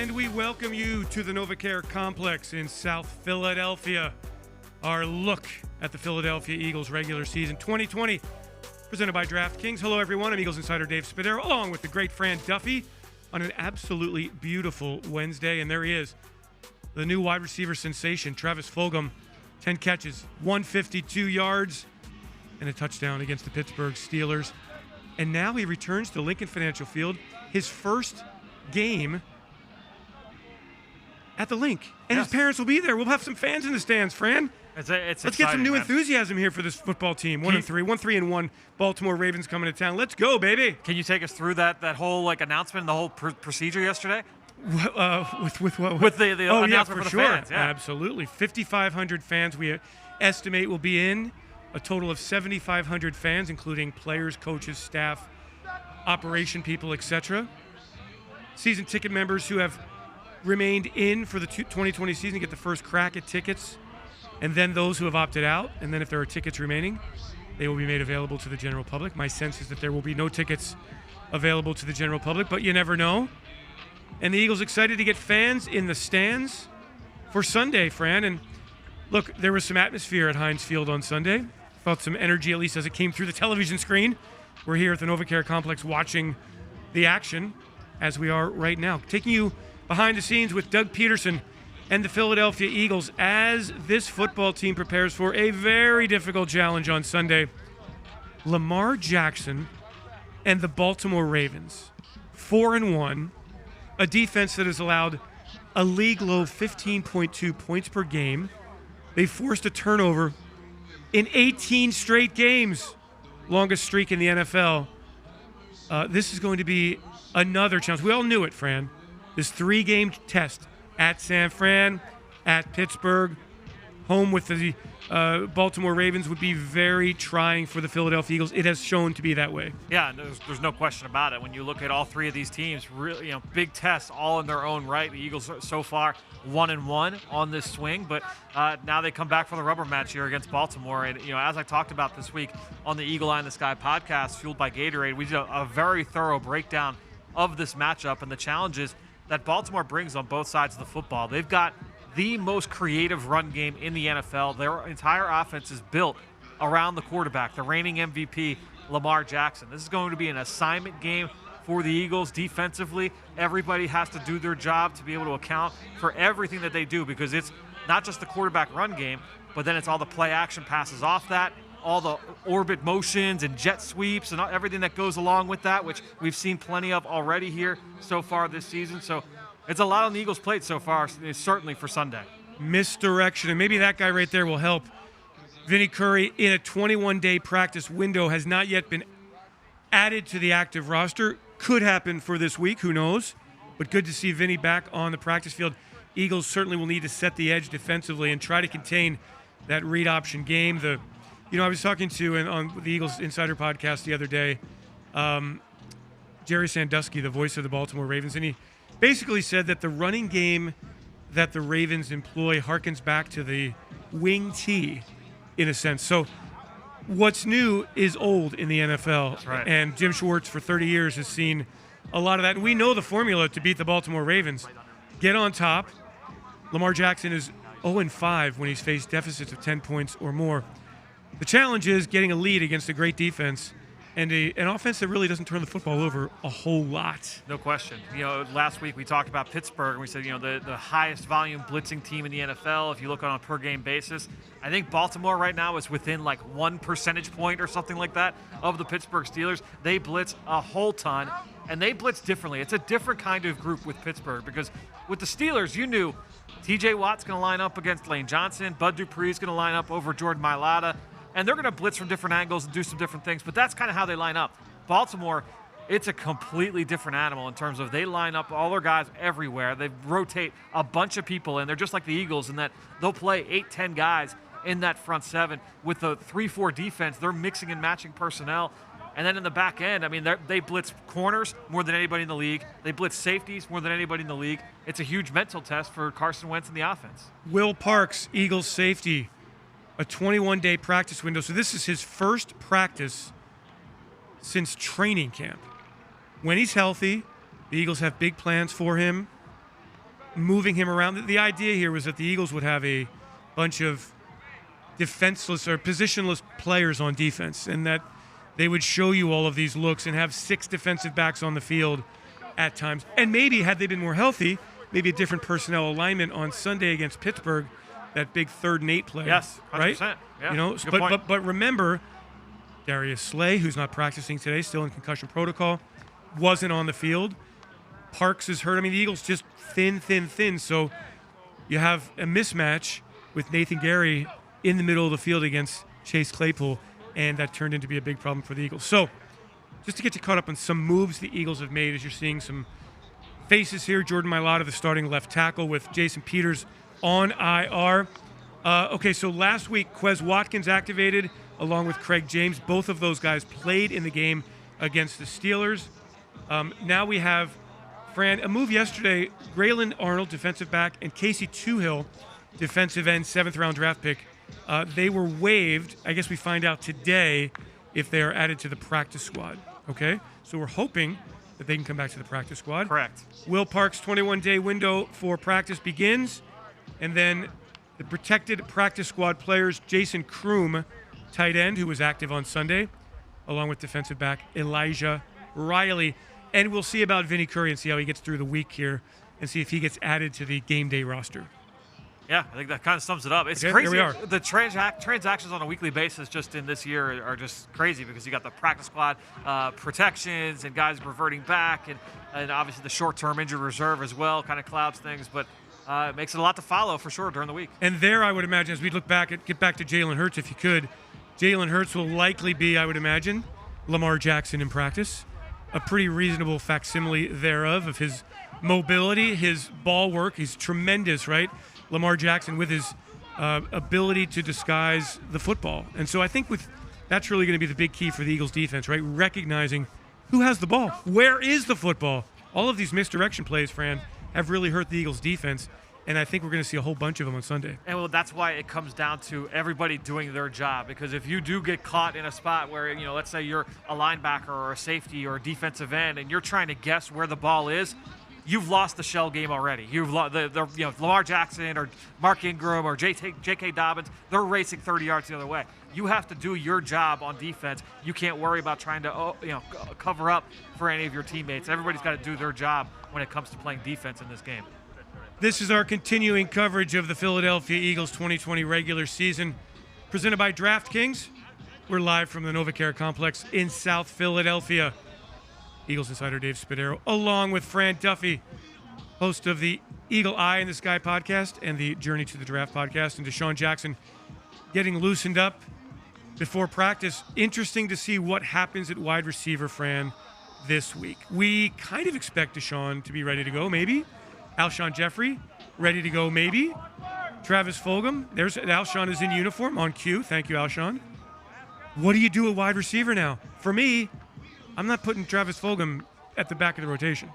And we welcome you to the NovaCare Complex in South Philadelphia. Our look at the Philadelphia Eagles regular season 2020, presented by DraftKings. Hello, everyone. I'm Eagles insider Dave Spadero, along with the great Fran Duffy on an absolutely beautiful Wednesday. And there he is, the new wide receiver sensation, Travis Fulgham. 10 catches, 152 yards, and a touchdown against the Pittsburgh Steelers. And now he returns to Lincoln Financial Field, his first game at the Link. And his parents will be there. We'll have some fans in the stands, Fran. Let's exciting, get some new enthusiasm here for this football team. 1-3-1 Baltimore Ravens coming to town. Let's go, baby. Can you take us through that whole announcement and the whole procedure yesterday? With what? With the announcement for the fans. Yeah. Absolutely. 5,500 fans we estimate will be in. A total of 7,500 fans, including players, coaches, staff, operation people, etc. Season ticket members who have remained in for the 2020 season get the first crack at tickets. And then those who have opted out, and then if there are tickets remaining, they will be made available to the general public. My sense is that there will be no tickets available to the general public, but you never know. And the Eagles excited to get fans in the stands for Sunday, Fran. And look, there was some atmosphere at Heinz Field on Sunday. Felt some energy, at least as it came through the television screen. We're here at the NovaCare Complex watching the action as we are right now. Taking you behind the scenes with Doug Peterson and the Philadelphia Eagles as this football team prepares for a very difficult challenge on Sunday. Lamar Jackson and the Baltimore Ravens, 4-1. A defense that has allowed a league-low 15.2 points per game. They forced a turnover in 18 straight games, longest streak in the NFL. This is going to be another challenge. We all knew it, Fran. This 3-game test at San Fran, at Pittsburgh, home with the Baltimore Ravens would be very trying for the Philadelphia Eagles. It has shown to be that way. Yeah, there's no question about it. When you look at all three of these teams, really, big tests all in their own right. The Eagles so far 1-1 on this swing, but now they come back for the rubber match here against Baltimore. And as I talked about this week on the Eagle Eye in the Sky podcast, fueled by Gatorade, we did a very thorough breakdown of this matchup and the challenges that Baltimore brings on both sides of the football. They've got the most creative run game in the NFL. Their entire offense is built around the quarterback, the reigning MVP, Lamar Jackson. This is going to be an assignment game for the Eagles defensively. Everybody has to do their job to be able to account for everything that they do, because it's not just the quarterback run game, but then it's all the play action passes off that, all the orbit motions and jet sweeps and everything that goes along with that, which we've seen plenty of already here so far this season. So it's a lot on the Eagles' plate so far, certainly for Sunday. Misdirection, and maybe that guy right there will help. Vinny Curry, in a 21-day practice window, has not yet been added to the active roster. Could happen for this week, who knows? But good to see Vinny back on the practice field. Eagles certainly will need to set the edge defensively and try to contain that read option game. I was talking to, on the Eagles Insider podcast the other day, Jerry Sandusky, the voice of the Baltimore Ravens, and he basically said that the running game that the Ravens employ harkens back to the wing T, in a sense. So what's new is old in the NFL. That's right. And Jim Schwartz, for 30 years, has seen a lot of that. And we know the formula to beat the Baltimore Ravens. Get on top. Lamar Jackson is 0-5 when he's faced deficits of 10 points or more. The challenge is getting a lead against a great defense and an offense that really doesn't turn the football over a whole lot. No question. Last week we talked about Pittsburgh, and we said, the highest volume blitzing team in the NFL if you look on a per-game basis. I think Baltimore right now is within 1 percentage point or something like that of the Pittsburgh Steelers. They blitz a whole ton, and they blitz differently. It's a different kind of group with Pittsburgh, because with the Steelers, you knew T.J. Watt's going to line up against Lane Johnson, Bud Dupree's going to line up over Jordan Mailata, and they're going to blitz from different angles and do some different things, but that's kind of how they line up. Baltimore, it's a completely different animal in terms of they line up all their guys everywhere. They rotate a bunch of people in. They're just like the Eagles in that they'll play 8-10 guys in that front seven. With the 3-4 defense, they're mixing and matching personnel. And then in the back end, they blitz corners more than anybody in the league. They blitz safeties more than anybody in the league. It's a huge mental test for Carson Wentz and the offense. Will Parks, Eagles safety, a 21-day practice window. So this is his first practice since training camp. When he's healthy, the Eagles have big plans for him. moving him around. The idea here was that the Eagles would have a bunch of defenseless or positionless players on defense, and that they would show you all of these looks and have 6 defensive backs on the field at times. And maybe, had they been more healthy, maybe a different personnel alignment on Sunday against Pittsburgh, that big 3rd and 8 play. Yes, 100%. Right? Yeah, you know, but remember, Darius Slay, who's not practicing today, still in concussion protocol, wasn't on the field. Parks is hurt. I mean, the Eagles just thin. So you have a mismatch with Nathan Gary in the middle of the field against Chase Claypool, and that turned into be a big problem for the Eagles. So just to get you caught up on some moves the Eagles have made, as you're seeing some faces here. Jordan Mailata, the starting left tackle, with Jason Peters on IR. Okay, so last week, Quez Watkins activated along with Craig James. Both of those guys played in the game against the Steelers. Now we have, Fran, a move yesterday. Graylin Arnold, defensive back, and Casey Toohill, defensive end, 7th-round draft pick. They were waived. I guess we find out today if they are added to the practice squad. Okay? So we're hoping that they can come back to the practice squad. Correct. Will Park's 21-day window for practice begins. And then the protected practice squad players, Jason Kroom, tight end, who was active on Sunday, along with defensive back Elijah Riley. And we'll see about Vinny Curry and see how he gets through the week here and see if he gets added to the game day roster. Yeah, I think that kind of sums it up. It's Okay, crazy. here we are. The transactions on a weekly basis just in this year are just crazy because you got the practice squad protections and guys reverting back, and obviously the short-term injury reserve as well kind of clouds things. But it makes it a lot to follow for sure during the week. And there, I would imagine, as we look back at, get back to Jalen Hurts, if you could, Jalen Hurts will likely be, I would imagine, Lamar Jackson in practice. A pretty reasonable facsimile thereof of his mobility, his ball work. He's tremendous, right? Lamar Jackson with his ability to disguise the football. And so I think that's really going to be the big key for the Eagles defense, right? Recognizing who has the ball. Where is the football? All of these misdirection plays, Fran, have really hurt the Eagles defense. And I think we're going to see a whole bunch of them on Sunday. And well, that's why it comes down to everybody doing their job. Because if you do get caught in a spot where, let's say you're a linebacker or a safety or a defensive end, and you're trying to guess where the ball is, you've lost the shell game already. You've Lamar Jackson or Mark Ingram or J.K. Dobbins, they're racing 30 yards the other way. You have to do your job on defense. You can't worry about trying to cover up for any of your teammates. Everybody's got to do their job when it comes to playing defense in this game. This is our continuing coverage of the Philadelphia Eagles 2020 regular season, presented by DraftKings. We're live from the NovaCare Complex in South Philadelphia. Eagles insider Dave Spadaro, along with Fran Duffy, host of the Eagle Eye in the Sky podcast and the Journey to the Draft podcast, and Deshaun Jackson getting loosened up before practice. Interesting to see what happens at wide receiver, Fran, this week. We kind of expect Deshaun to be ready to go, maybe. Alshon Jeffrey, ready to go, maybe. Travis Fulgham, Alshon is in uniform, on cue. Thank you, Alshon. What do you do at wide receiver now? For me, I'm not putting Travis Fulgham at the back of the rotation.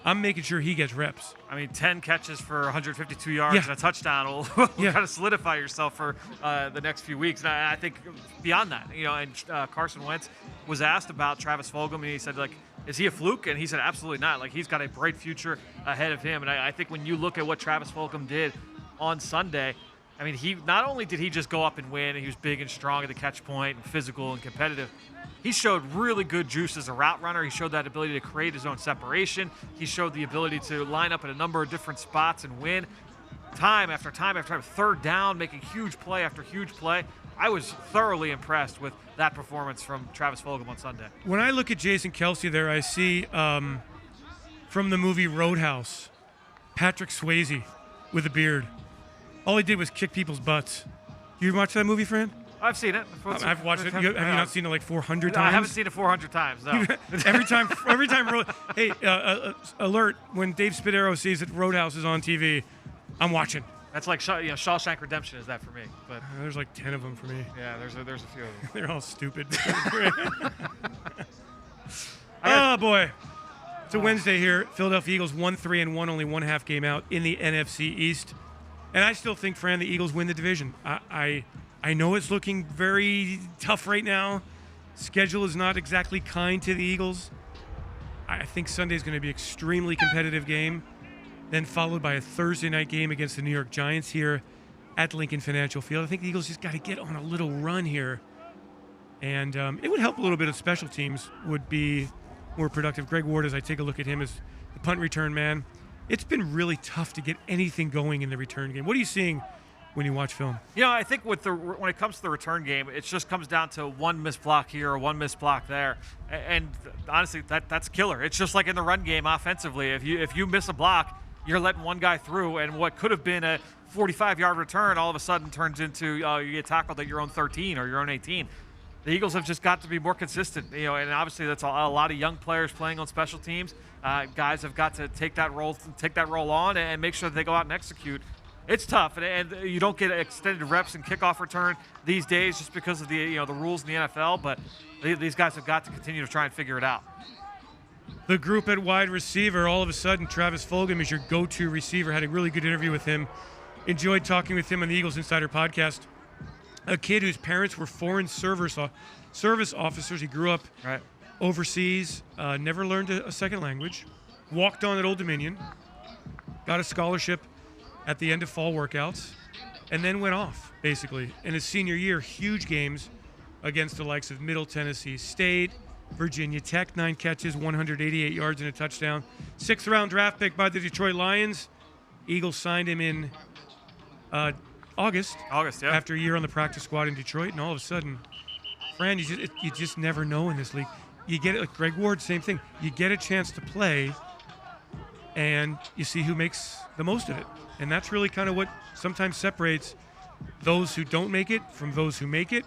I'm making sure he gets reps. I mean, 10 catches for 152 yards and a touchdown will kind of solidify yourself for the next few weeks. And I think beyond that, and Carson Wentz was asked about Travis Fulgham, and he said, is he a fluke? And he said, absolutely not. He's got a bright future ahead of him. And I think when you look at what Travis Fulgham did on Sunday, I mean, he not only did he just go up and win, and he was big and strong at the catch point and physical and competitive, he showed really good juice as a route runner. He showed that ability to create his own separation. He showed the ability to line up at a number of different spots and win time after time after time. 3rd down, making huge play after huge play. I was thoroughly impressed with that performance from Travis Fulgham on Sunday. When I look at Jason Kelce there, I see from the movie Roadhouse, Patrick Swayze with a beard. All he did was kick people's butts. You watch that movie, Fran? I've seen it. I've watched it. Have you not seen it 400 times? I haven't seen it 400 times, no. every time. Hey, alert, when Dave Spadaro sees that Roadhouse is on TV, I'm watching. That's like Shawshank Redemption is that for me. But there's 10 of them for me. Yeah, there's a few of them. They're all stupid. Oh, boy. It's a Wednesday here. Philadelphia Eagles 1-3-1, only 1/2 game out in the NFC East. And I still think, Fran, the Eagles win the division. I know it's looking very tough right now. Schedule is not exactly kind to the Eagles. I think Sunday's going to be an extremely competitive game. then followed by a Thursday night game against the New York Giants here at Lincoln Financial Field. I think the Eagles just got to get on a little run here. And it would help a little bit if special teams would be more productive. Greg Ward, as I take a look at him as the punt return man, it's been really tough to get anything going in the return game. What are you seeing when you watch film? I think when it comes to the return game, it just comes down to one missed block here or one missed block there. And honestly, that's killer. It's just like in the run game offensively. If you miss a block, you're letting one guy through, and what could have been a 45-yard return all of a sudden turns into you get tackled at your own 13 or your own 18. The Eagles have just got to be more consistent, and obviously that's a lot of young players playing on special teams. Guys have got to take that role on and make sure that they go out and execute. It's tough, and you don't get extended reps and kickoff return these days just because of the rules in the NFL. But these guys have got to continue to try and figure it out. The group at wide receiver, all of a sudden, Travis Fulgham is your go-to receiver. Had a really good interview with him. Enjoyed talking with him on the Eagles Insider podcast. A kid whose parents were foreign service officers. He grew up overseas, never learned a second language, walked on at Old Dominion, got a scholarship at the end of fall workouts, and then went off, basically. In his senior year, huge games against the likes of Middle Tennessee State, Virginia Tech, 9 catches, 188 yards and a touchdown. 6th-round draft pick by the Detroit Lions. Eagles signed him in August, yeah. After a year on the practice squad in Detroit, and all of a sudden, Fran, you just never know in this league. You get it, like Greg Ward, same thing. You get a chance to play, and you see who makes the most of it. And that's really kind of what sometimes separates those who don't make it from those who make it,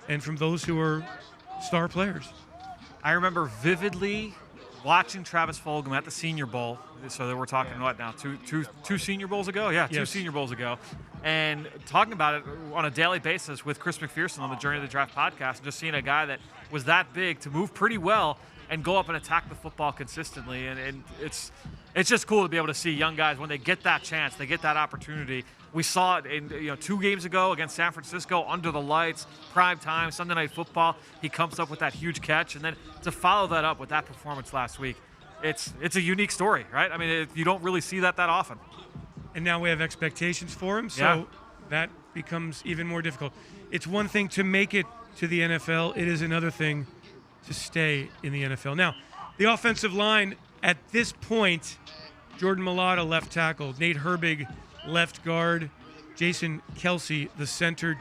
and from those who are star players. I remember vividly watching Travis Fulgham at the Senior Bowl. So that we're talking what now? Two Senior Bowls ago? Yeah, yes. 2 Senior Bowls ago. And talking about it on a daily basis with Chris McPherson on the Journey of the Draft podcast, and just seeing a guy that was that big to move pretty well and go up and attack the football consistently. And it's just cool to be able to see young guys when they get that chance, they get that opportunity. We saw it in 2 games ago against San Francisco, under the lights, prime time, Sunday Night Football. He comes up with that huge catch, and then to follow that up with that performance last week, it's a unique story, right? I mean, you don't really see that often. And now we have expectations for him, so that becomes even more difficult. It's one thing to make it to the NFL. It is another thing to stay in the NFL. Now, the offensive line at this point, Jordan Mailata, left tackle, Nate Herbig, left guard, Jason Kelsey, the center,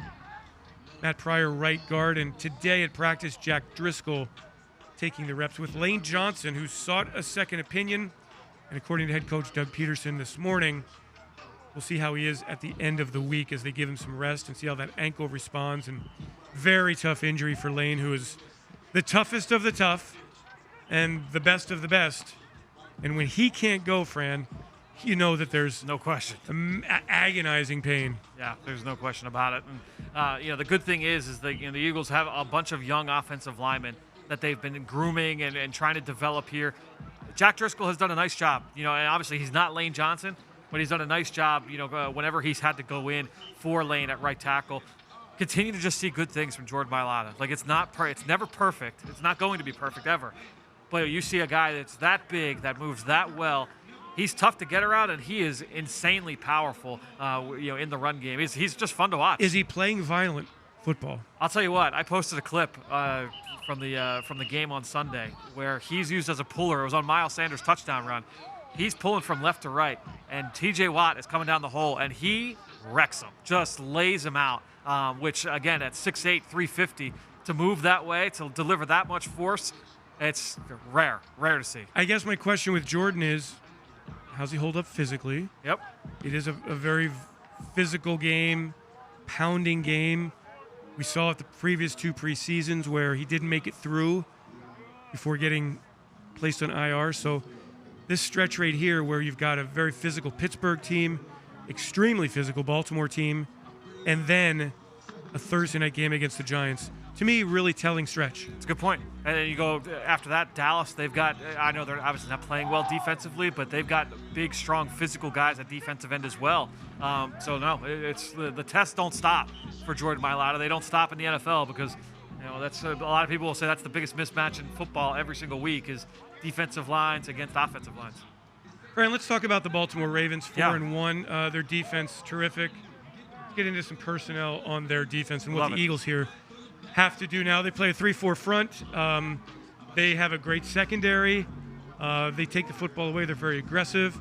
Matt Pryor, right guard, and today at practice, Jack Driscoll taking the reps with Lane Johnson, who sought a second opinion, and according to head coach Doug Peterson this morning, we'll see how he is at the end of the week as they give him some rest and see how that ankle responds. And very tough injury for Lane, who is the toughest of the tough and the best of the best. And when he can't go, Fran, you know that there's no question, agonizing pain. Yeah, there's no question about it. And the good thing is that the Eagles have a bunch of young offensive linemen that they've been grooming and trying to develop here. Jack Driscoll has done a nice job. And obviously he's not Lane Johnson, but he's done a nice job. Whenever he's had to go in for Lane at right tackle. Continue to just see good things from Jordan Mailata. Like it's never perfect. It's not going to be perfect ever. But you see a guy that's that big, that moves that well. He's tough to get around, and he is insanely powerful. In the run game, he's just fun to watch. Is he playing violent football? I'll tell you what. I posted a clip from the game on Sunday where he's used as a puller. It was on Miles Sanders' touchdown run. He's pulling from left to right, and T.J. Watt is coming down the hole, and he wrecks him, just lays him out. Which again, at 6'8", 350, to move that way, to deliver that much force, it's rare to see. I guess my question with Jordan is, how's he hold up physically? Yep. It is a very physical game, pounding game. We saw it the previous 2 preseasons where he didn't make it through before getting placed on IR. So this stretch right here where you've got a very physical Pittsburgh team, extremely physical Baltimore team, and then a Thursday night game against the Giants. To me, really telling stretch. It's a good point. And then you go after that, Dallas, they've got, I know they're obviously not playing well defensively, but they've got big, strong, physical guys at defensive end as well. So no, it's the tests don't stop for Jordan Mailata. They don't stop in the NFL because, that's a lot of people will say that's the biggest mismatch in football every single week is defensive lines against offensive lines. Fran, let's talk about the Baltimore Ravens, 4-1. Yeah. Their defense, terrific. Let's get into some personnel on their defense and what Love the it. Eagles here have to do now. They play a 3-4 front. They have a great secondary. They take the football away. They're very aggressive.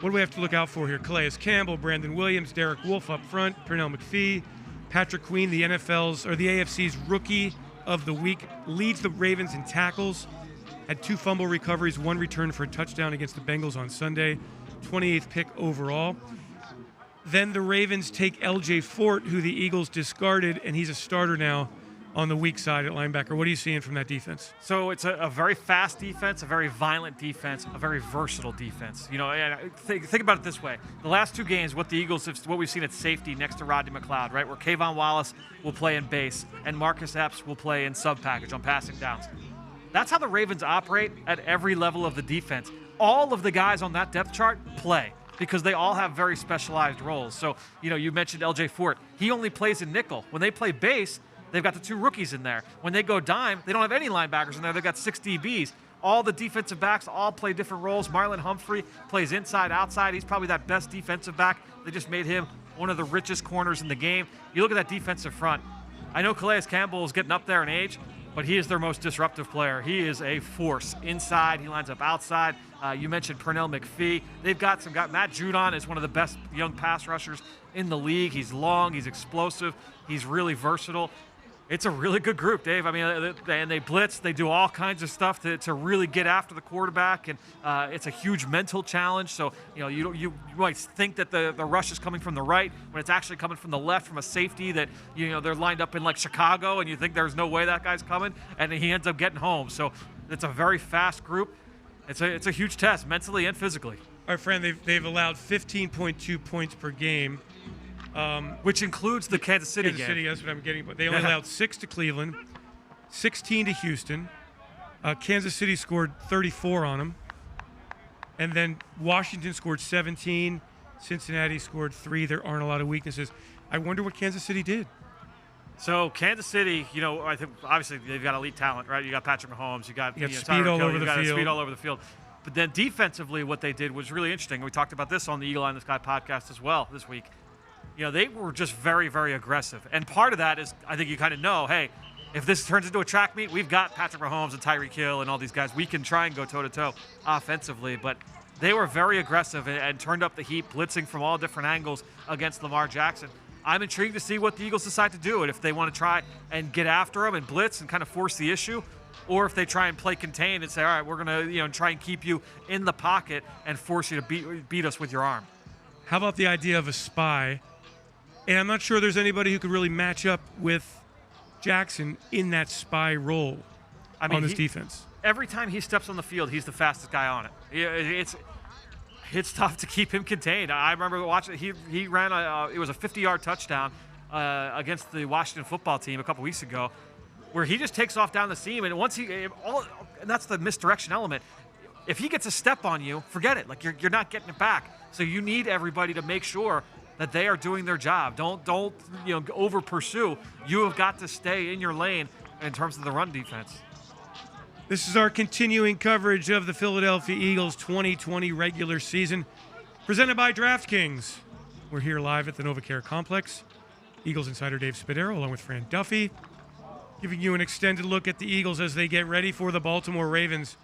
What do we have to look out for here? Calais Campbell, Brandon Williams, Derek Wolfe up front, Pernell McPhee, Patrick Queen, the AFC's Rookie of the Week, leads the Ravens in tackles. Had 2 fumble recoveries, 1 return for a touchdown against the Bengals on Sunday, 28th pick overall. Then the Ravens take L.J. Fort, who the Eagles discarded, and he's a starter now on the weak side at linebacker. What are you seeing from that defense? So it's a very fast defense, a very violent defense, a very versatile defense. You know, and think about it this way: the last 2 games, what we've seen at safety next to Rodney McLeod, right, where Kayvon Wallace will play in base and Marcus Epps will play in sub package on passing downs. That's how the Ravens operate at every level of the defense. All of the guys on that depth chart play because they all have very specialized roles. So, you know, you mentioned L.J. Fort. He only plays in nickel. When they play base, they've got the 2 rookies in there. When they go dime, they don't have any linebackers in there. They've got 6 DBs. All the defensive backs all play different roles. Marlon Humphrey plays inside, outside. He's probably that best defensive back. They just made him one of the richest corners in the game. You look at that defensive front. I know Calais Campbell is getting up there in age, but he is their most disruptive player. He is a force inside. He lines up outside. You mentioned Pernell McPhee. They've got some guys. Matt Judon is one of the best young pass rushers in the league. He's long. He's explosive. He's really versatile. It's a really good group, Dave. I mean, and they blitz. They do all kinds of stuff to really get after the quarterback, and it's a huge mental challenge. So, you know, you might think that the rush is coming from the right when it's actually coming from the left from a safety that, you know, they're lined up in like Chicago, and you think there's no way that guy's coming, and he ends up getting home. So it's a very fast group. It's a huge test mentally and physically. All right, Fran, they've allowed 15.2 points per game. Which includes the Kansas City game. City, that's what I'm getting. But they only allowed 6 to Cleveland, 16 to Houston. Kansas City scored 34 on them. And then Washington scored 17. Cincinnati scored 3. There aren't a lot of weaknesses. I wonder what Kansas City did. So Kansas City, you know, I think obviously they've got elite talent, right? You got Patrick Mahomes, you got speed all over the field. Speed all over the field. But then defensively, what they did was really interesting. We talked about this on the Eagle Eye in the Sky podcast as well this week. You know, they were just very, very aggressive. And part of that is, I think you kind of know, hey, if this turns into a track meet, we've got Patrick Mahomes and Tyreek Hill and all these guys. We can try and go toe-to-toe offensively. But they were very aggressive and turned up the heat, blitzing from all different angles against Lamar Jackson. I'm intrigued to see what the Eagles decide to do, and if they want to try and get after him and blitz and kind of force the issue, or if they try and play contain and say, all right, we're going to, you know, try and keep you in the pocket and force you to beat us with your arm. How about the idea of a spy? And I'm not sure there's anybody who could really match up with Jackson in that spy role on this defense. Every time he steps on the field, he's the fastest guy on it. It's tough to keep him contained. I remember watching. He ran it was a 50-yard touchdown against the Washington football team a couple weeks ago, where he just takes off down the seam, and and that's the misdirection element. If he gets a step on you, forget it. Like you're not getting it back. So you need everybody to make sure that they are doing their job. Don't over pursue. You have got to stay in your lane in terms of the run defense. This is our continuing coverage of the Philadelphia Eagles 2020 regular season, presented by DraftKings. We're here live at the NovaCare Complex. Eagles insider Dave Spadaro, along with Fran Duffy, giving you an extended look at the Eagles as they get ready for the Baltimore Ravens.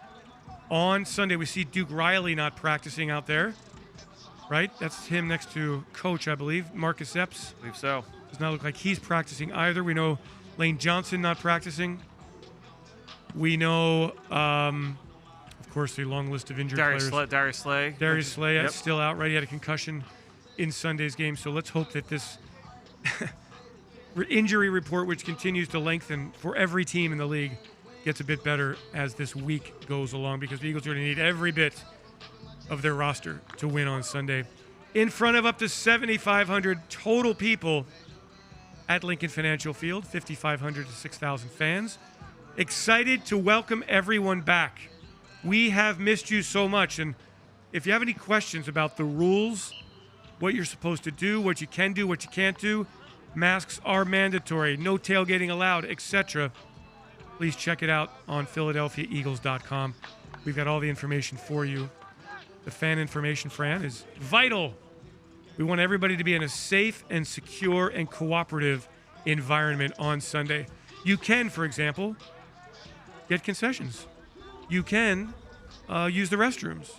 On Sunday, we see Duke Riley not practicing out there. Right? That's him next to Coach, I believe. Marcus Epps. I believe so. Does not look like he's practicing either. We know Lane Johnson not practicing. We know, of course, the long list of injured players. Darius Slay. Darius Slay Yep. still out, right? He had a concussion in Sunday's game. So let's hope that this injury report, which continues to lengthen for every team in the league, gets a bit better as this week goes along, because the Eagles are going to need every bit of their roster to win on Sunday. In front of up to 7,500 total people at Lincoln Financial Field, 5,500 to 6,000 fans. Excited to welcome everyone back. We have missed you so much, and if you have any questions about the rules, what you're supposed to do, what you can do, what you can't do, masks are mandatory, no tailgating allowed, etc., please check it out on PhiladelphiaEagles.com. We've got all the information for you. the fan information, Fran, is vital. We want everybody to be in a safe and secure and cooperative environment on Sunday. You can, for example, get concessions. You can use the restrooms,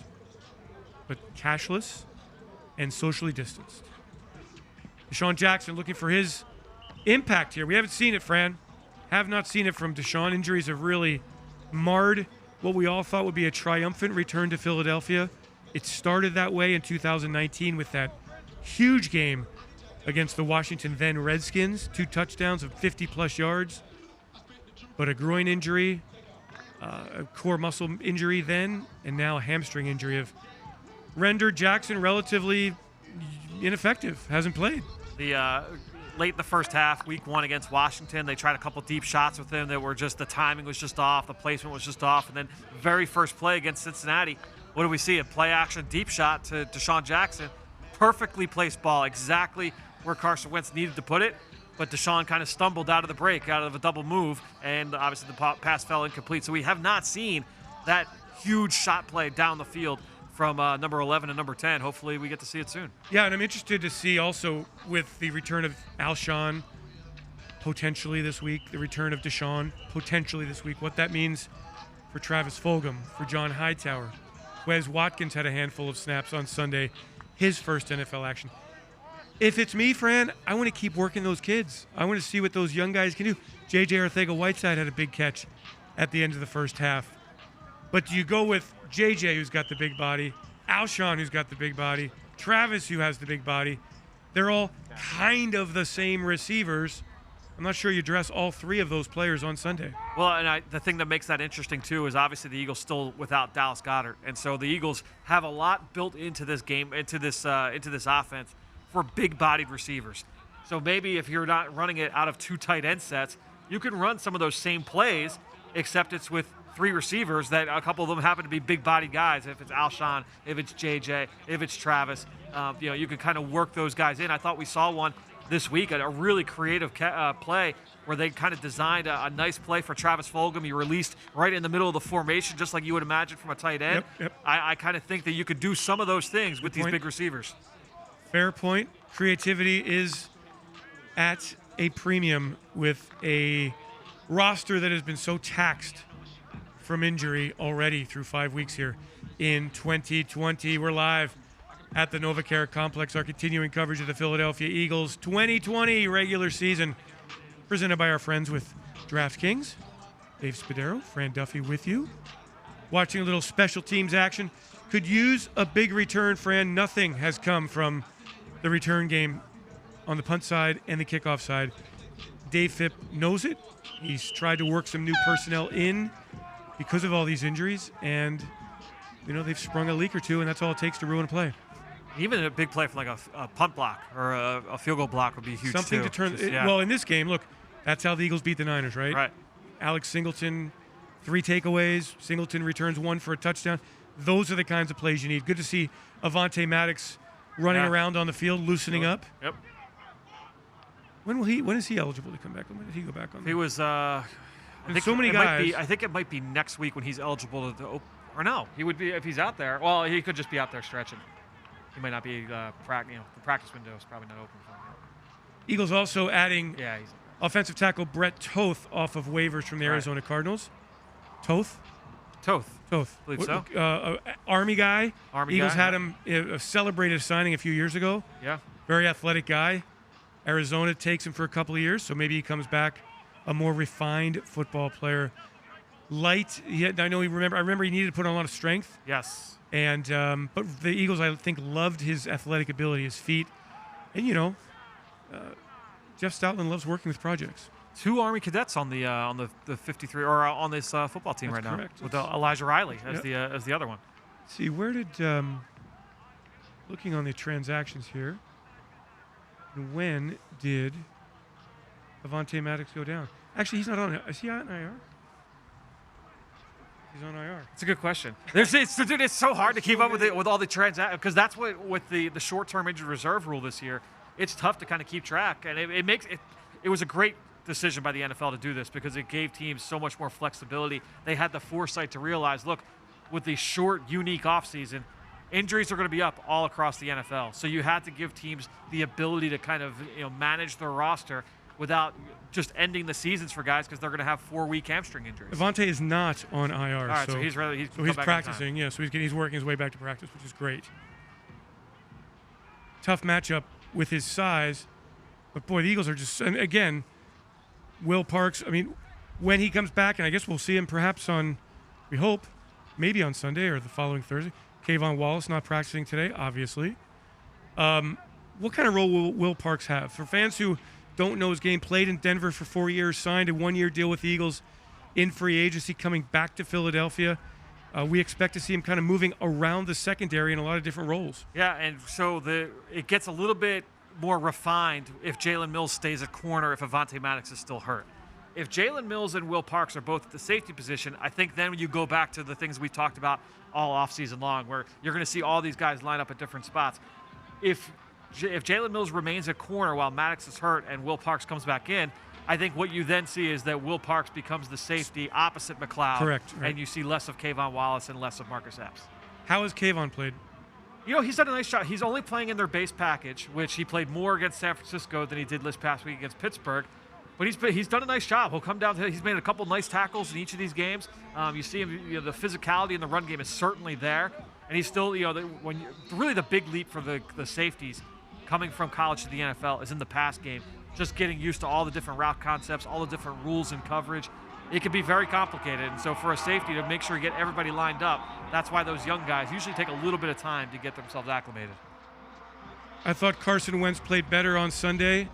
but cashless and socially distanced. Deshaun Jackson looking for his impact here. We haven't seen it, Fran. Have not seen it from Deshaun. Injuries have really marred what we all thought would be a triumphant return to Philadelphia. It started that way in 2019 with that huge game against the Washington then Redskins, 2 touchdowns of 50-plus yards. But a groin injury, a core muscle injury then, and now a hamstring injury have rendered Jackson relatively ineffective, hasn't played. Late in the first half, week 1 against Washington, they tried a couple deep shots with him that were just, the timing was just off, the placement was just off, and then very first play against Cincinnati, what do we see? A play action deep shot to Deshaun Jackson. Perfectly placed ball, exactly where Carson Wentz needed to put it, but Deshaun kind of stumbled out of the break, out of a double move, and obviously the pass fell incomplete. So we have not seen that huge shot play down the field from number 11 and number 10. Hopefully we get to see it soon. Yeah, and I'm interested to see also with the return of Alshon potentially this week, the return of Deshaun potentially this week, what that means for Travis Fulgham, for John Hightower. Wes Watkins had a handful of snaps on Sunday, his first NFL action. If it's me, Fran, I want to keep working those kids. I want to see what those young guys can do. J.J. Arcega-Whiteside had a big catch at the end of the first half. But do you go with J.J., who's got the big body, Alshon, who's got the big body, Travis, who has the big body? They're all kind of the same receivers. I'm not sure you dress all 3 of those players on Sunday. Well, and the thing that makes that interesting, too, is obviously the Eagles still without Dallas Goedert. And so the Eagles have a lot built into this game, into this offense for big-bodied receivers. So maybe if you're not running it out of 2 tight end sets, you can run some of those same plays, except it's with 3 receivers that a couple of them happen to be big-bodied guys. If it's Alshon, if it's JJ, if it's Travis, you can kind of work those guys in. I thought we saw one this week, a really creative play where they kind of designed a nice play for Travis Fulgham. He released right in the middle of the formation, just like you would imagine from a tight end. Yep. I kind of think that you could do some of those things with these big receivers. Fair point. Creativity is at a premium with a roster that has been so taxed from injury already through 5 weeks here in 2020. We're live at the NovaCare Complex, our continuing coverage of the Philadelphia Eagles 2020 regular season, presented by our friends with DraftKings. Dave Spadaro, Fran Duffy with you. Watching a little special teams action. Could use a big return, Fran. Nothing has come from the return game on the punt side and the kickoff side. Dave Phipp knows it. He's tried to work some new personnel in because of all these injuries, and they've sprung a leak or two, and that's all it takes to ruin a play. Even a big play for like a punt block or a field goal block would be huge. Something too. to turn. Well, in this game, look, that's how the Eagles beat the Niners, right? Right. Alex Singleton, 3 takeaways. Singleton returns 1 for a touchdown. Those are the kinds of plays you need. Good to see Avonte Maddox running around on the field, loosening up. Yep. When is he eligible to come back? When did he go back on? He was. I think so many guys. I think it might be next week when he's eligible to. Or no, he would be if he's out there. Well, he could just be out there stretching. He might not be. The practice window is probably not open for him. Eagles also adding he's offensive tackle Brett Toth off of waivers from the Arizona Cardinals. Toth. I believe so. Army guy. Eagles guy, had him celebrated a signing a few years ago. Yeah. Very athletic guy. Arizona takes him for a couple of years, so maybe he comes back a more refined football player. Light. I remember he needed to put on a lot of strength. Yes. And but the Eagles, I think, loved his athletic ability, his feet, and Jeff Stoutland loves working with projects. 2 Army cadets on the 53 or on this football team That's right correct. now with Elijah Riley as the other one. Let's see, where did looking on the transactions here? When did Avonte Maddox go down? Actually, he's not on. Is he on IR? He's on IR. It's a good question. It's so hard to keep up with all the transactions because that's what with the short-term injured reserve rule this year. It's tough to kind of keep track, and it was a great decision by the NFL to do this because it gave teams so much more flexibility. They had the foresight to realize, look, with the short, unique offseason, injuries are going to be up all across the NFL. So you have to give teams the ability to kind of manage their roster without just ending the seasons for guys because they're going to have 4-week hamstring injuries. Avonte is not on IR. All right, so he's practicing. Yeah, so he's working his way back to practice, which is great. Tough matchup with his size, but boy, the Eagles are just. And again, Will Parks. I mean, when he comes back, and I guess we'll see him perhaps on, we hope, maybe on Sunday or the following Thursday. Kayvon Wallace not practicing today, obviously. What kind of role will Will Parks have? For fans who don't know his game, played in Denver for 4 years, signed a 1-year deal with the Eagles in free agency, coming back to Philadelphia. We expect to see him kind of moving around the secondary in a lot of different roles. Yeah, and so it gets a little bit more refined if Jalen Mills stays at corner if Avonte Maddox is still hurt. If Jalen Mills and Will Parks are both at the safety position, I think then when you go back to the things we talked about all offseason long, where you're going to see all these guys line up at different spots. If Jalen Mills remains at corner while Maddox is hurt and Will Parks comes back in, I think what you then see is that Will Parks becomes the safety opposite McLeod. Correct. Right. And you see less of Kayvon Wallace and less of Marcus Epps. How has Kayvon played? He's done a nice job. He's only playing in their base package, which he played more against San Francisco than he did this past week against Pittsburgh. But he's done a nice job. He'll come down to he's made a couple nice tackles in each of these games. You see him, the physicality in the run game is certainly there, and he's still really the big leap for the safeties coming from college to the NFL is in the pass game. Just getting used to all the different route concepts, all the different rules and coverage. It can be very complicated, and so for a safety to make sure you get everybody lined up, that's why those young guys usually take a little bit of time to get themselves acclimated. I thought Carson Wentz played better on Sunday.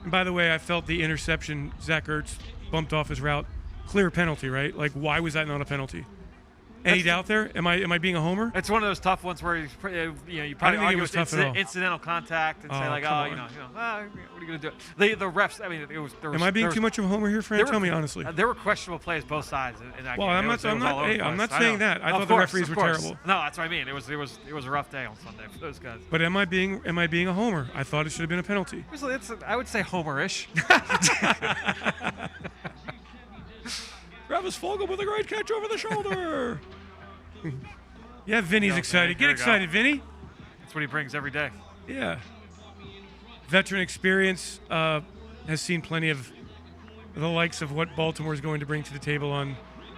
And by the way, I felt the interception, Zach Ertz bumped off his route. Clear penalty, right? Like, why was that not a penalty? Any doubt there? Am I being a homer? It's one of those tough ones where you probably argue with incidental contact and say like, what are you going to do? The refs. I mean, Am I being too much of a homer here, Fran? Tell me honestly. There were questionable plays both sides in that game. Well, I'm not saying that. I thought the referees were terrible. No, that's what I mean. It was a rough day on Sunday for those guys. But am I being a homer? I thought it should have been a penalty. I would say homerish. Travis Fulgham with a great catch over the shoulder. Yeah, Vinny's excited. Get excited, Vinny. That's what he brings every day. Yeah. Veteran experience, has seen plenty of the likes of what Baltimore is going to bring to the table on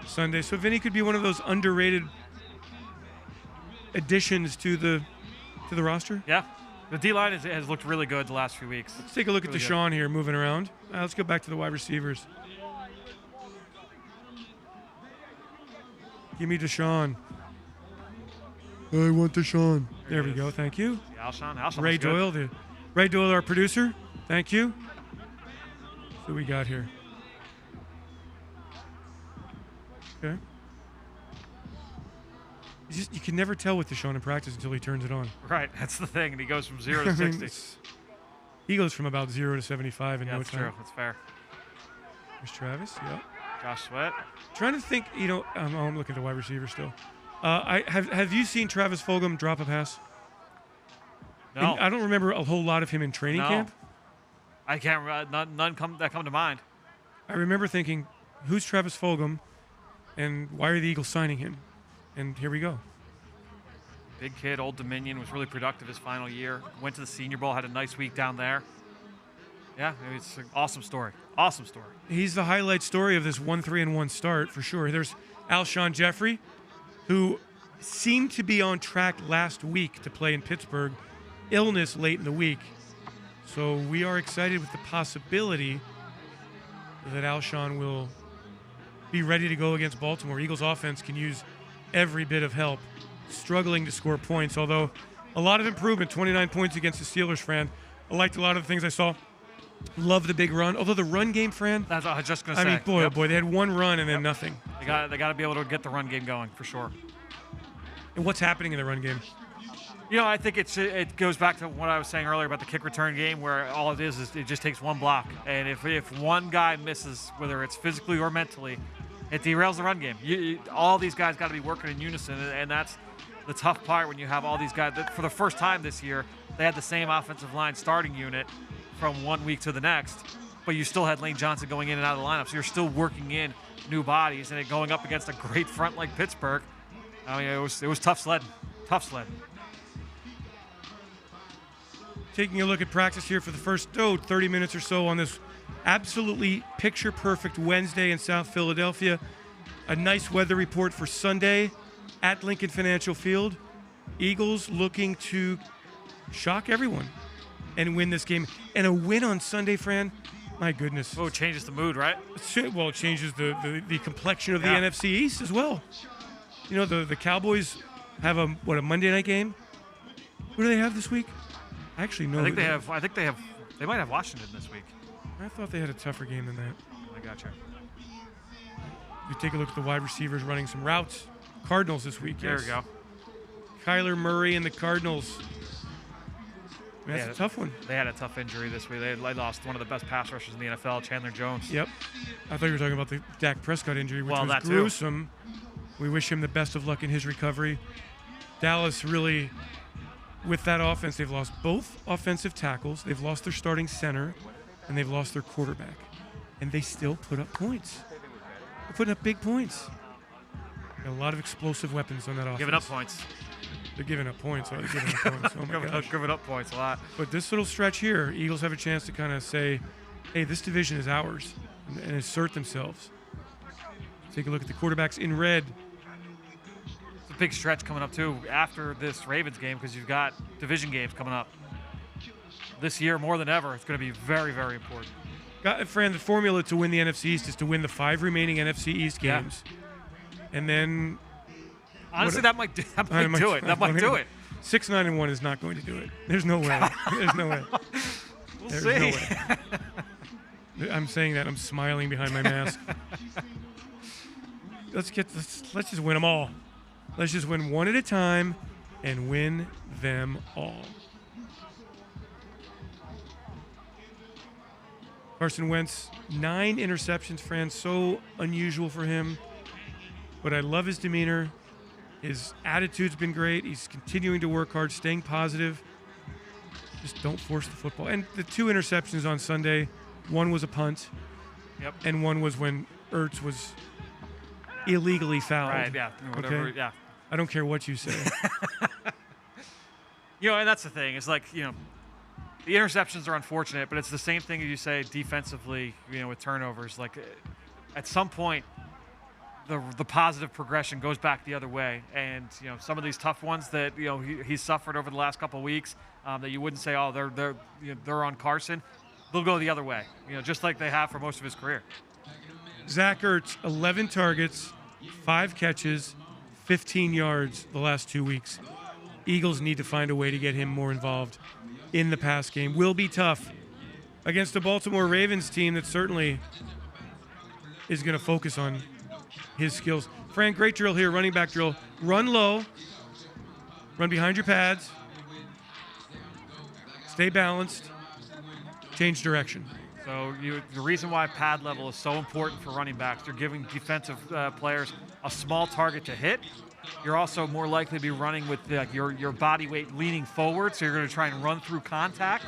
Sunday. So Vinny could be one of those underrated additions to the roster. Yeah. The D-line has looked really good the last few weeks. Let's take a look at Deshaun here moving around. Let's go back to the wide receivers. Give me Deshaun. I want Deshaun. There we go. Thank you. Alshon Ray Doyle, our producer. Thank you. So we got here. Okay. You can never tell with Deshaun in practice until he turns it on. Right. That's the thing. And he goes from 0 to 60. He goes from about 0 to 75 in no time. That's true. That's fair. There's Travis. Yep. Josh Sweat. Trying to think, I'm looking at the wide receiver still. Have you seen Travis Fulgham drop a pass? No. I don't remember a whole lot of him in training camp. I can't. None come to mind. I remember thinking, who's Travis Fulgham, and why are the Eagles signing him? And here we go. Big kid, Old Dominion, was really productive his final year. Went to the Senior Bowl, had a nice week down there. Yeah, it's an awesome story. Awesome story. He's the highlight story of this 1-3-1 start for sure. There's Alshon Jeffrey, who seemed to be on track last week to play in Pittsburgh. Illness late in the week. So we are excited with the possibility that Alshon will be ready to go against Baltimore. Eagles offense can use every bit of help. Struggling to score points, although a lot of improvement, 29 points against the Steelers, Fran. I liked a lot of the things I saw. Love the big run. Although the run game, Fran. That's what I was just going to say. I mean, boy, oh boy, they had one run and then nothing. They got to be able to get the run game going for sure. And what's happening in the run game? I think it goes back to what I was saying earlier about the kick return game, where all it is it just takes one block, and if one guy misses, whether it's physically or mentally, it derails the run game. All these guys got to be working in unison, and that's the tough part when you have all these guys. For the first time this year, they had the same offensive line starting unit from 1 week to the next, but you still had Lane Johnson going in and out of the lineup, so you're still working in new bodies, and going up against a great front like Pittsburgh. I mean, it was tough sledding. Tough sledding. taking a look at practice here for the first 30 minutes or so on this absolutely picture-perfect Wednesday in South Philadelphia. A nice weather report for Sunday at Lincoln Financial Field. Eagles looking to shock everyone and win this game. And a win on Sunday, Fran, my goodness. Oh, it changes the mood, right? Well, it changes the complexion of the NFC East as well. You know, the Cowboys have a Monday night game? Who do they have this week? Actually, no. I think they might have Washington this week. I thought they had a tougher game than that. I gotcha. You take a look at the wide receivers running some routes. Cardinals this week, There we go. Kyler Murray and the Cardinals. That's a tough one. They had a tough injury this week. They lost one of the best pass rushers in the NFL, Chandler Jones. Yep. I thought you were talking about the Dak Prescott injury, which was gruesome. We wish him the best of luck in his recovery. Dallas really, with that offense, they've lost both offensive tackles. They've lost their starting center, and they've lost their quarterback. And they still put up points. They're putting up big points. Got a lot of explosive weapons on that offense. Giving up points. They're giving up points. They're giving up points. Oh my gosh. Giving up points a lot. But this little stretch here, Eagles have a chance to kind of say, hey, this division is ours, and assert themselves. Take a look at the quarterbacks in red. It's a big stretch coming up, too, after this Ravens game, because you've got division games coming up. This year, more than ever, it's going to be very, very important. Fran, the formula to win the NFC East is to win the 5 remaining NFC East games. Yeah. And then... Honestly, that might do it. That might do it. 6-9-1 is not going to do it. There's no way. There's no way. We'll There's see. No way. I'm saying that. I'm smiling behind my mask. Let's just win them all. Let's just win one at a time and win them all. Carson Wentz, 9 interceptions, Fran. So unusual for him. But I love his demeanor. His attitude's been great. He's continuing to work hard, staying positive. Just don't force the football. And the 2 interceptions on Sunday, one was a punt, and one was when Ertz was illegally fouled. Right, yeah. Whatever, okay? yeah. I don't care what you say. And that's the thing. It's like, the interceptions are unfortunate, but it's the same thing as you say defensively, with turnovers. Like, at some point, the positive progression goes back the other way, and some of these tough ones that he's suffered over the last couple of weeks that you wouldn't say, oh, they're on Carson. They'll go the other way, just like they have for most of his career. Zach Ertz, 11 targets, 5 catches, 15 yards the last 2 weeks. Eagles need to find a way to get him more involved in the pass game. Will be tough against a Baltimore Ravens team that certainly is going to focus on his skills. Frank, great drill here, running back drill. Run low, run behind your pads, stay balanced, change direction. So the reason why pad level is so important for running backs, you're giving defensive players a small target to hit. You're also more likely to be running with your body weight leaning forward, so you're going to try and run through contact.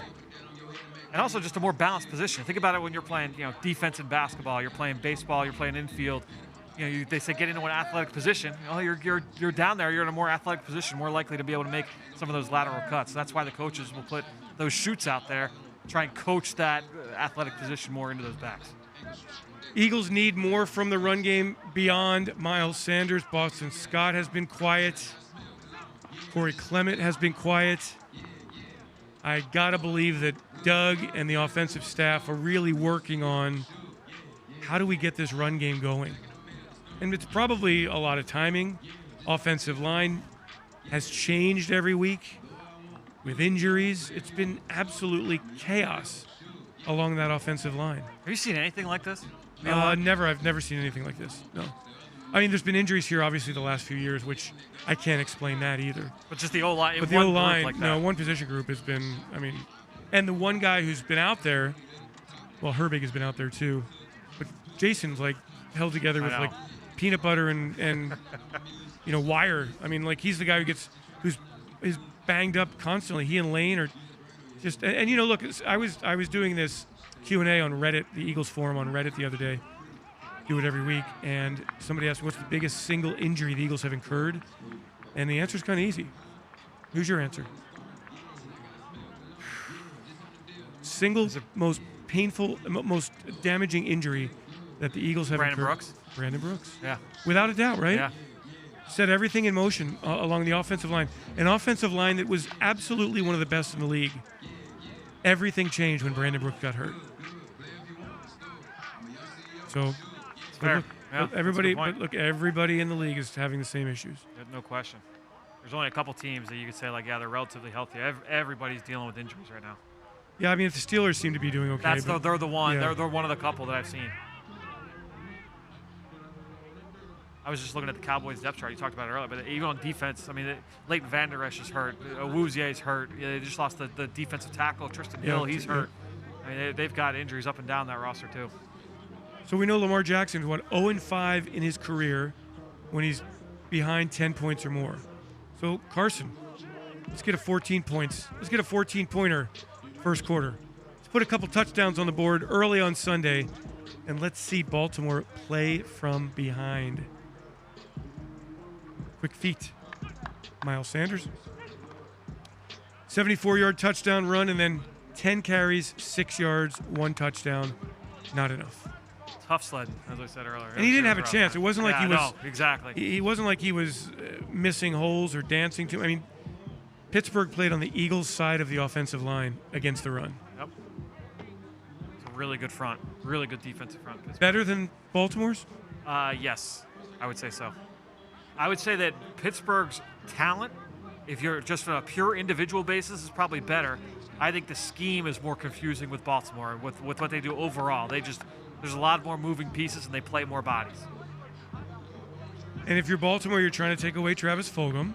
And also just a more balanced position. Think about it when you're playing defense in basketball, you're playing baseball, you're playing infield. They say get into an athletic position. You're down there. You're in a more athletic position, more likely to be able to make some of those lateral cuts. That's why the coaches will put those chutes out there, try and coach that athletic position more into those backs. Eagles need more from the run game beyond Miles Sanders. Boston Scott has been quiet. Corey Clement has been quiet. I gotta believe that Doug and the offensive staff are really working on how do we get this run game going. And it's probably a lot of timing. Offensive line has changed every week with injuries. It's been absolutely chaos along that offensive line. Have you seen anything like this? Never. I've never seen anything like this. No. I mean, there's been injuries here, obviously, the last few years, which I can't explain that either. But just the O-line. But the O-line, like no, one position group has been, and the one guy who's been out there, well, Herbig has been out there too, but Jason's held together with peanut butter and wire. He's the guy who's banged up constantly. He and Lane are just look, I was doing this Q&A on Reddit, the Eagles forum on Reddit the other day. Do it every week, and somebody asked, what's the biggest single injury the Eagles have incurred? And the answer is kind of easy. Who's your answer? single most painful, most damaging injury that the Eagles have Brandon incurred. Brooks? Brandon Brooks. Yeah. Without a doubt, right? Yeah. Set everything in motion along the offensive line. An offensive line that was absolutely one of the best in the league. Everything changed when Brandon Brooks got hurt. So, fair. look, Yeah, everybody, that's a good point. but look, everybody in the league is having the same issues. No question. There's only a couple teams that you could say, like, yeah, they're relatively healthy. Everybody's dealing with injuries right now. Yeah, I mean, if the Steelers seem to be doing okay. They're the one. Yeah. They're one of the couple that I've seen. I was just looking at the Cowboys depth chart. You talked about it earlier, but even on defense, I mean, Leighton Vander Esch is hurt. Awuzie's hurt. They just lost the defensive tackle, Tristan Hill. He's hurt. I mean, they've got injuries up and down that roster too. So we know Lamar Jackson is 0-5 in his career when he's behind 10 points or more. So Carson, let's get a 14 points. Let's get a 14-pointer first quarter. Let's put a couple touchdowns on the board early on Sunday, and let's see Baltimore play from behind. Quick feet. Miles Sanders. 74-yard touchdown run, and then 10 carries, 6 yards, 1 touchdown. Not enough. Tough sledding, as I said earlier. And he didn't have a chance. It wasn't like he was. No, exactly. He wasn't like he was missing holes or dancing to. I mean, Pittsburgh played on the Eagles' side of the offensive line against the run. Yep. It's a really good front. Really good defensive front. Pittsburgh. Better than Baltimore's? Yes, I would say so. I would say that Pittsburgh's talent, if you're just on a pure individual basis, is probably better. I think the scheme is more confusing with Baltimore with what they do overall. There's a lot more moving pieces and they play more bodies. And if you're Baltimore, you're trying to take away Travis Fulgham,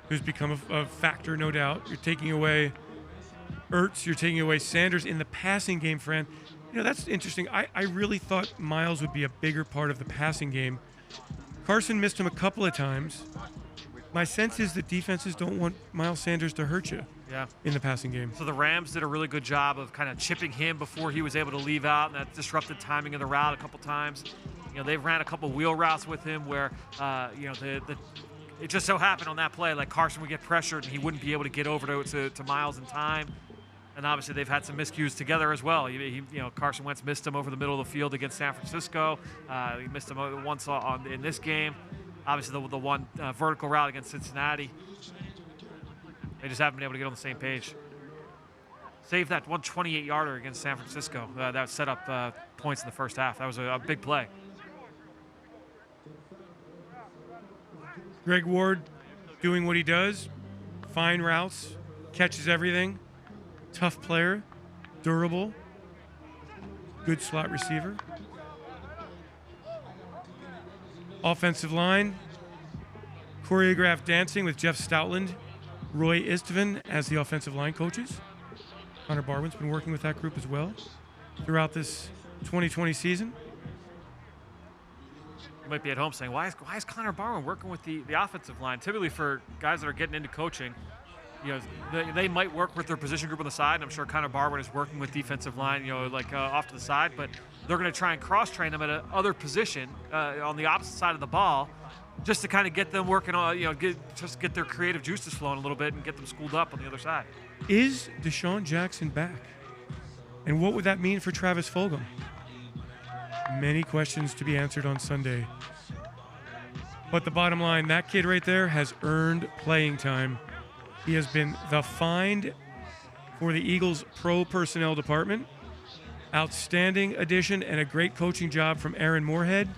who's become a factor, no doubt. You're taking away Ertz. You're taking away Sanders in the passing game, Fran. That's interesting. I really thought Miles would be a bigger part of the passing game. Carson missed him a couple of times. My sense is that defenses don't want Miles Sanders to hurt you in the passing game. So the Rams did a really good job of kind of chipping him before he was able to leave out, and that disrupted timing of the route a couple times. They've ran a couple wheel routes with him where, it just so happened on that play, like Carson would get pressured and he wouldn't be able to get over to Miles in time. And obviously they've had some miscues together as well. Carson Wentz missed him over the middle of the field against San Francisco. He missed him once in this game. Obviously the one vertical route against Cincinnati. They just haven't been able to get on the same page. Save that 128-yarder against San Francisco. That set up points in the first half. That was a big play. Greg Ward doing what he does. Fine routes. Catches everything. Tough player. Durable. Good slot receiver. Offensive line. Choreographed dancing with Jeff Stoutland, Roy Istvan as the offensive line coaches. Connor Barwin's been working with that group as well throughout this 2020 season. You might be at home saying, why is Connor Barwin working with the offensive line? Typically for guys that are getting into coaching, they might work with their position group on the side, and I'm sure Connor Barwin is working with defensive line, off to the side, but they're going to try and cross-train them at another position on the opposite side of the ball, just to kind of get them working on, get their creative juices flowing a little bit and get them schooled up on the other side. Is Deshaun Jackson back? And what would that mean for Travis Fulgham? Many questions to be answered on Sunday. But the bottom line, that kid right there has earned playing time. He has been the find for the Eagles pro personnel department. Outstanding addition and a great coaching job from Aaron Moorhead.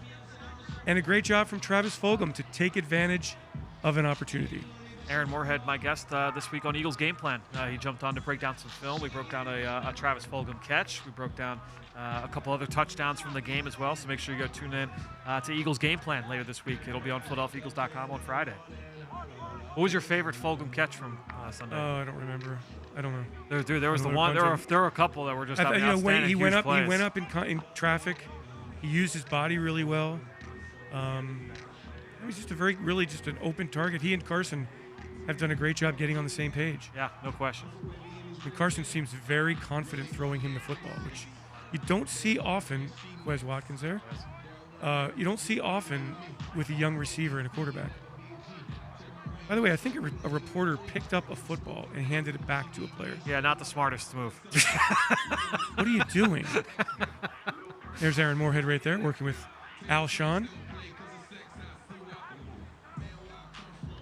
And a great job from Travis Fulgham to take advantage of an opportunity. Aaron Moorhead, my guest this week on Eagles Game Plan. He jumped on to break down some film. We broke down a Travis Fulgham catch. We broke down a couple other touchdowns from the game as well. So make sure you go tune in to Eagles Game Plan later this week. It'll be on PhiladelphiaEagles.com on Friday. What was your favorite Fulgham catch from Sunday? I don't remember. I don't know. There was the one. There were a couple that were just outstanding. He went up. Plays. He went up in traffic. He used his body really well. It was just just an open target. He and Carson have done a great job getting on the same page. Yeah, no question. And Carson seems very confident throwing him the football, which you don't see often. Wes Watkins there. You don't see often with a young receiver and a quarterback. By the way, I think a reporter picked up a football and handed it back to a player. Yeah, not the smartest move. What are you doing? There's Aaron Moorhead right there, working with Alshon.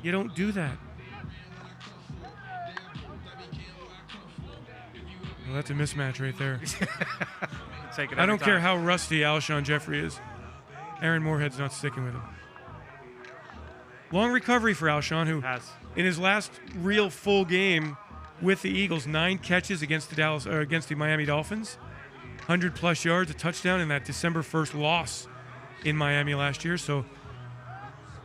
You don't do that. Well, that's a mismatch right there. I don't care how rusty Alshon Jeffrey is. Aaron Moorhead's not sticking with him. Long recovery for Alshon, who in his last real full game with the Eagles, 9 catches against the Miami Dolphins, 100+ yards, a touchdown in that December 1st loss in Miami last year. So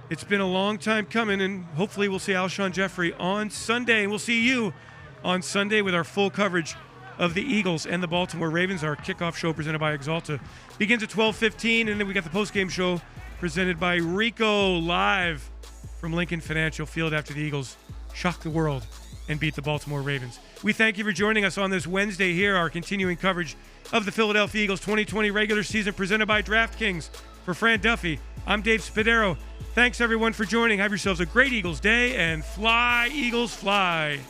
it's been a long time coming, and hopefully we'll see Alshon Jeffrey on Sunday. And we'll see you on Sunday with our full coverage of the Eagles and the Baltimore Ravens. Our kickoff show presented by Exalta begins at 12:15, and then we got the postgame show presented by Rico live from Lincoln Financial Field after the Eagles shock the world and beat the Baltimore Ravens. We thank you for joining us on this Wednesday here, our continuing coverage of the Philadelphia Eagles 2020 regular season presented by DraftKings. For Fran Duffy, I'm Dave Spadaro. Thanks, everyone, for joining. Have yourselves a great Eagles day, and fly, Eagles, fly.